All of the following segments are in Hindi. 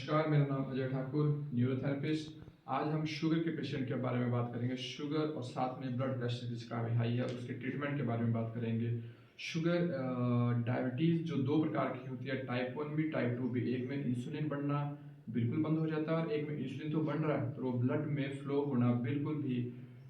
नमस्कार, मेरा नाम अजय ठाकुर, न्यूरोथेरेपिस्ट। आज हम शुगर के पेशेंट के बारे में बात करेंगे। शुगर और साथ में ब्लड प्रेशर जिसका अभी हाई है, उसके ट्रीटमेंट के बारे में बात करेंगे। शुगर डायबिटीज़ जो दो प्रकार की होती है, टाइप 1 भी टाइप 2 भी। एक में इंसुलिन बनना बिल्कुल बंद हो जाता है और एक में इंसुलिन तो बन रहा है तो वो ब्लड में फ्लो होना बिल्कुल भी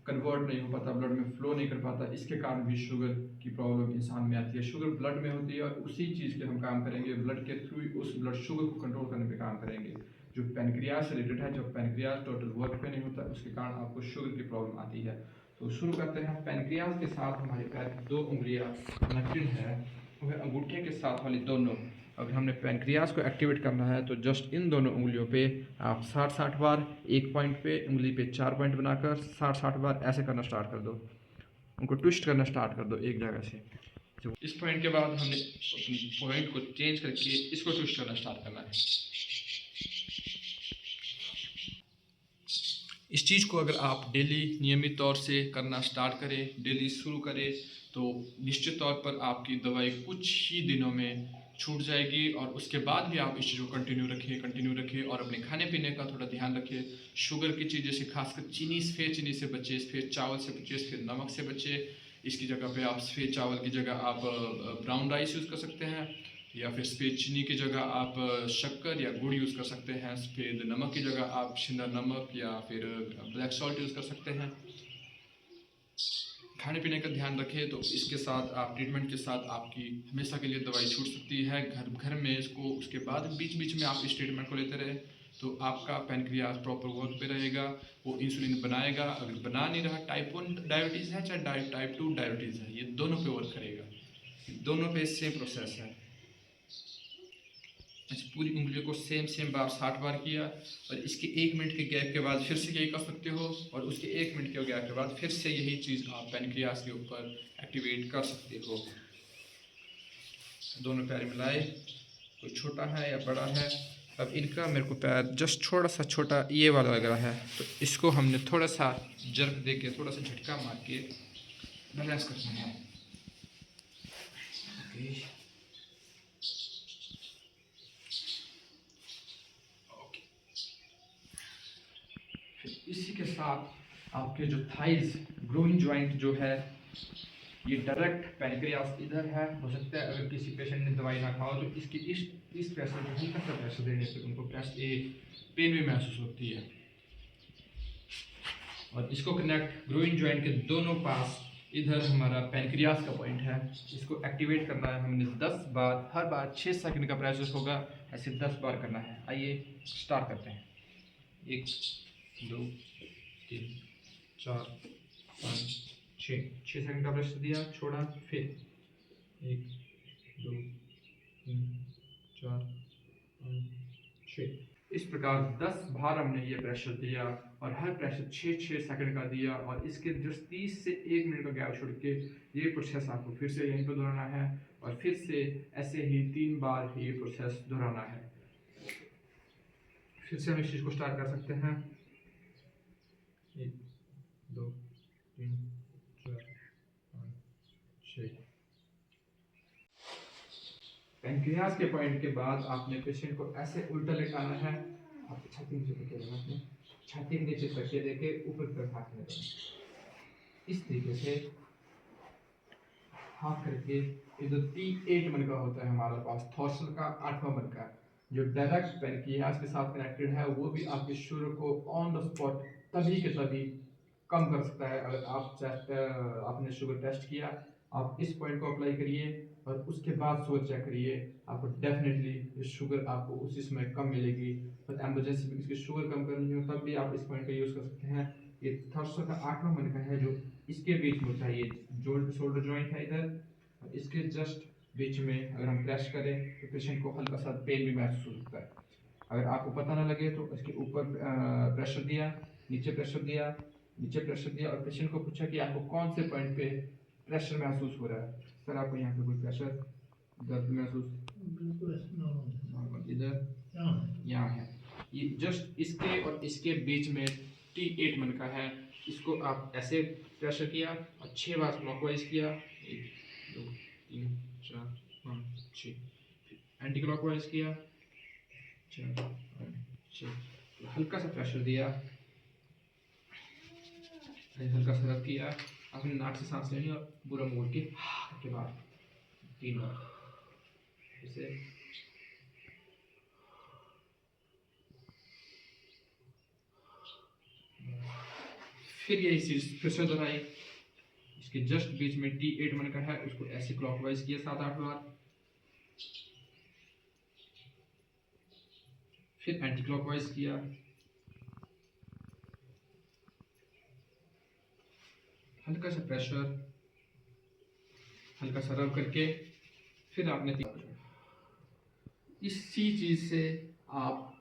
कन्वर्ट नहीं हो पाता, ब्लड में फ्लो नहीं कर पाता। इसके कारण भी शुगर की प्रॉब्लम इंसान में आती है। शुगर ब्लड में होती है और उसी चीज़ के हम काम करेंगे, ब्लड के थ्रू उस ब्लड शुगर को कंट्रोल करने पे काम करेंगे। जो पैनक्रियाज से रिलेटेड है, जब पैनक्रियाज टोटल वर्क पे नहीं होता, उसके कारण आपको शुगर की प्रॉब्लम आती है। तो शुरू करते हैं। पैनक्रियाज के साथ हमारे पैर की दो उंगलियां कनेक्टेड है, वह अंगूठे के साथ वाली दोनों। अगर हमने पैनक्रियाज को एक्टिवेट करना है तो जस्ट इन दोनों उंगलियों पे आप 60-60 बार एक पॉइंट पे, उंगली पे 4 पॉइंट बनाकर 60-60 बार ऐसे करना स्टार्ट कर दो। उनको ट्विस्ट करना स्टार्ट कर दो एक जगह से। तो इस पॉइंट के बाद हमने अपनी पॉइंट को चेंज करके इसको ट्विस्ट करना स्टार्ट करना है। इस चीज़ को अगर आप डेली नियमित तौर से करना स्टार्ट करें, डेली शुरू करें, तो निश्चित तौर पर आपकी दवाई कुछ ही दिनों में छूट जाएगी। और उसके बाद भी आप इस चीज़ को कंटिन्यू रखिए और अपने खाने पीने का थोड़ा ध्यान रखिए। शुगर की चीज़ जैसे खासकर चीनी से बचे, सफ़ेद चावल से बचे, सफ़ेद नमक से बचे। इसकी जगह पे आप सफ़ेद चावल की जगह आप ब्राउन राइस यूज़ कर सकते हैं, या फिर सफ़ेद चीनी की जगह आप शक्कर या गुड़ यूज़ कर सकते हैं। सफ़ेद नमक की जगह आप शिंदा नमक या फिर ब्लैक सॉल्ट यूज़ कर सकते हैं। खाने पीने का ध्यान रखें तो इसके साथ आप ट्रीटमेंट के साथ आपकी हमेशा के लिए दवाई छूट सकती है। घर में इसको उसके बाद बीच बीच में आप इस ट्रीटमेंट को लेते रहे तो आपका पैनक्रियाज प्रॉपर वर्क पे रहेगा, वो इंसुलिन बनाएगा। अगर बना नहीं रहा, टाइप 1 डायबिटीज़ है चाहे टाइप 2 डायबिटीज़ है, ये दोनों पे वर्क करेगा। दोनों पे सेम प्रोसेस है। इस पूरी उंगलियों को सेम बार 60 बार किया और इसके 1 मिनट के गैप के बाद फिर से यही कर सकते हो और उसके 1 मिनट के गैप के बाद फिर से यही चीज़ आप पैनक्रियाज के ऊपर एक्टिवेट कर सकते हो। दोनों पैर मिलाए, कोई छोटा है या बड़ा है। अब इनका मेरे को पैर जस्ट थोड़ा सा छोटा ये वाला लग रहा है, तो इसको हमने थोड़ा सा जर्क दे के, थोड़ा सा झटका मार के बैलेंस करना है। ओके, इसी के साथ आपके जो थाइज ग्रोइंग जॉइंट जो है, ये डायरेक्ट पैनक्रियास इधर है। हो सकता है अगर किसी पेशेंट ने दवाई ना खाओ तो इसकी इस प्रेशर को, हल्का सा प्रेशर देने से उनको पेन भी महसूस होती है। और इसको कनेक्ट ग्रोइंग जॉइंट के दोनों पास इधर हमारा पैनक्रियास का पॉइंट है। इसको एक्टिवेट करना है हमने 10 बार, हर बार 6 सेकंड का प्रेशर होगा, ऐसे 10 बार करना है। आइए स्टार्ट करते हैं। 1 2 3 4 5 6 सेकंड का प्रेशर दिया, छोड़ा, फिर 1 2 3 4 5 6। इस प्रकार 10 बार हमने ये प्रेशर दिया और हर प्रेशर 6 सेकंड का दिया और इसके जस्ट 30 से 1 मिनट का गैप छोड़ के ये प्रोसेस आपको फिर से यहीं पर दोहराना है और फिर से ऐसे ही 3 बार ये प्रोसेस दोहराना है। फिर से हम इस चीज़ को स्टार्ट कर सकते हैं। 1 2 3 4 5 6। पैनक्रियाज के पॉइंट के बाद आपने पेशेंट को ऐसे उल्टा लेटाना है। आपकी छाती नीचे करके लेना है, छाती के नीचे तकिए देके ऊपर की तरफ हाथ लेना है। इस तरीके से हाथ करके, ये जो T8 मन का होता है हमारे पास, थॉर्सल का 8वां मन का, जो डायरेक्ट पैनक्रियाज के साथ कनेक्टेड है, वो भी आपके शुगर को ऑन द स्पॉट तभी के तभी कम कर सकता है। अगर आपने शुगर टेस्ट किया, आप इस पॉइंट को अप्लाई करिए और उसके बाद शुगर चेक करिए, आपको डेफिनेटली शुगर आपको उसी समय कम मिलेगी। पर एमरजेंसी में इसकी शुगर कम करनी हो तब भी आप इस पॉइंट का यूज़ कर सकते हैं। ये थॉर्सल का 8वां मन का है, जो इसके बीच में होता है। ये शोल्डर जॉइंट है इधर, और इसके जस्ट बीच में अगर हम प्रेस करें तो पेशेंट को हल्का सा पेन भी महसूस हो सकता है। अगर आपको पता ना लगे तो इसके ऊपर प्रेशर दिया, नीचे प्रेशर दिया, नीचे प्रेशर दिया और पेशेंट को पूछा कि आपको कौन से पॉइंट पे प्रेशर महसूस हो रहा है। सर आपको यहाँ पे कोई प्रेशर दर्द महसूस? नॉर्मल इधर यहाँ है। ये जस्ट इसके और इसके बीच में T8 मन का है। इसको आप ऐसे प्रेशर किया और 6 बार क्लॉकवाइज किया, 1 2 3 4 5 6, एंटी क्लॉकवाइज किया 4 5 तो हल्का सा प्रेशर दिया, हल्का सा रब किया, अपने नाक से सांस लेनी और पूरा मोड़ के के बाद 3 बार इसे। फिर यही चीज फिर से दोहराई, इसके जस्ट बीच में T8 मन का है, उसको ऐसे क्लॉकवाइज किया 7-8 बार, फिर एंटी क्लॉकवाइज किया, हल्का सा प्रेशर, हल्का सा रब करके, फिर आपने इसी चीज से आप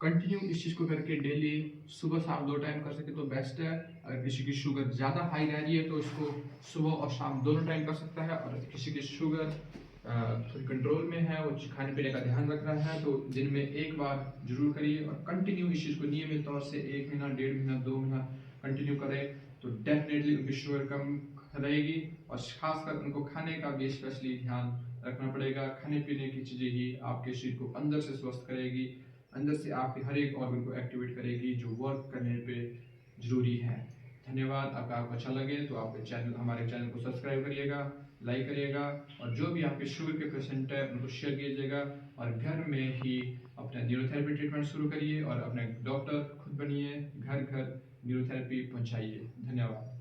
कंटिन्यू इस चीज को करके डेली सुबह शाम 2 टाइम कर सके तो बेस्ट है। अगर किसी की शुगर ज़्यादा हाई रह रही है तो इसको सुबह और शाम दोनों टाइम कर सकता है, और किसी की शुगर थोड़ी कंट्रोल में है, वो खाने पीने का ध्यान रख रहा है, तो दिन में 1 बार जरूर करिए और कंटिन्यू इस चीज़ को नियमित तौर से 1 महीना, 1.5 महीना, 2 महीना कंटिन्यू करें तो डेफिनेटली उनकी शुगर कम रहेगी। और खासकर उनको खाने का भी स्पेशली ध्यान रखना पड़ेगा। खाने पीने की चीज़ें ही आपके शरीर को अंदर से स्वस्थ करेगी, अंदर से आपके हर एक ऑर्गन को एक्टिवेट करेगी जो वर्क करने पे जरूरी है। धन्यवाद। अगर आपको अच्छा लगे तो आप हमारे चैनल को सब्सक्राइब करिएगा, लाइक करिएगा, और जो भी आपके शुगर के पेशेंट है उनको शेयर कीजिएगा, और घर में ही अपना न्यूरोथेरेपी ट्रीटमेंट शुरू करिए और अपने डॉक्टर खुद बनिए, घर घर न्यूरोथेरेपी पहुंचाइए। धन्यवाद।